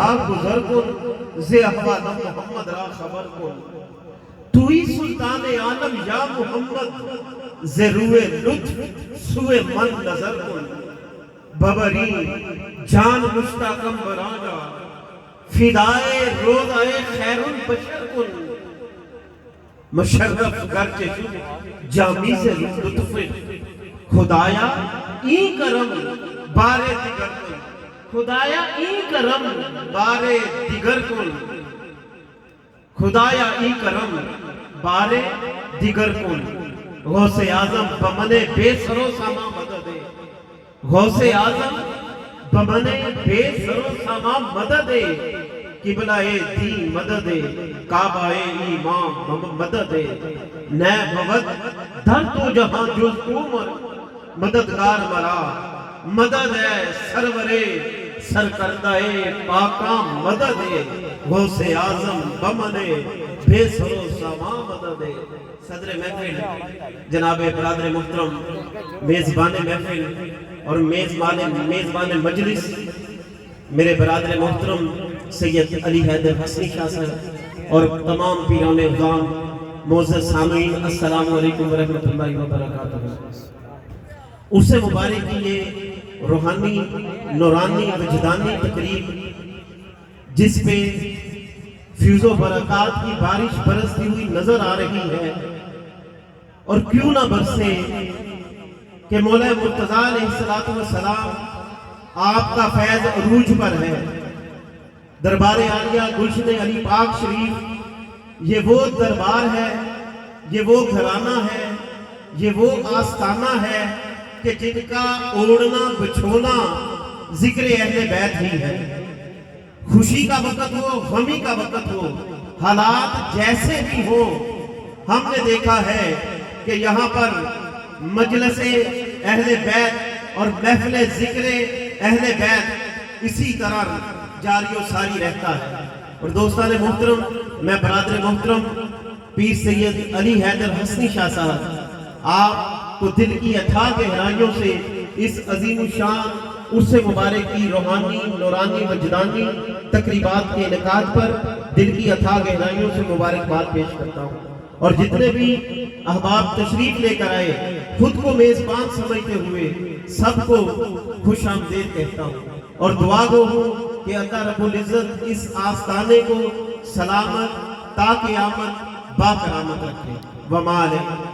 رہا گزر کن زی احوالم محمد را خبر کن توی سلطان عالم یا محمد زی روئے لطف سوئے من نظر کن ببری جان مشتاقم برانا فدائے روضائے خیر البشر کن مشرف گرچہ شد جامی سے لطف خدایا این کرم بارے دیگر کن خدایا این کرم بارے دیگر کن خدایا این کرم بارے دیگر کن غوث اعظم بمن بے سر و ساما مدد ہے غوث اعظم بمن بے سر و ساما مدد ہے قبلہ دین مدد ہے کعبہ ایمان مدد ہے نئے بھوت دھر تو جہاں جز عمر مددگار مرا مدد ہے سرور سرکردہ پاکاں مدد ہے غوث اعظم بمن بے سر و ساما مدد ہے صدر محفل جناب برادر محترم میزبان محفل اور میزبان مجلس میرے برادر محترم سید علی حیدر حسنی شاہ صاحب اور تمام پیران اعظام معزز سامعین السلام علیکم ورحمۃ اللہ وبرکاتہ اسے مبارک کی یہ روحانی نورانی وجدانی تقریب جس پہ فیض و برکات کی بارش برستی ہوئی نظر آ رہی ہے اور کیوں نہ برسے کہ مولا مرتضیٰ علیہ السلام آپ کا فیض عروج پر ہے دربار عالیہ گلشن علی پاک شریف یہ وہ دربار ہے یہ وہ گھرانہ ہے یہ وہ آستانہ ہے کہ جن کا اوڑنا بچھونا ذکر اہل بیت ہی ہے خوشی کا وقت ہو غمی کا وقت ہو حالات جیسے بھی ہو ہم نے دیکھا ہے کہ یہاں پر مجلس اہل بیت اور محفل ذکر اہل بیت اسی طرح جاری و ساری رہتا ہے اور دوستان محترم میں برادر محترم پیر سید علی حیدر حسنی شاہ صاحب آپ کو دل کی اتھا گہرائیوں سے اس عظیم الشان عرس مبارک کی روحانی نورانی وجدانی تقریبات کے انعقاد پر دل کی اتھا گہرائیوں سے مبارکباد پیش کرتا ہوں اور جتنے بھی احباب تشریف لے کر آئے خود کو میزبان سمجھتے ہوئے سب کو خوش آمدید کہتا ہوں اور دعا گو ہوں کہ اللہ رب العزت اس آستانے کو سلامت تا قیامت با کرامت رکھے وما علیکم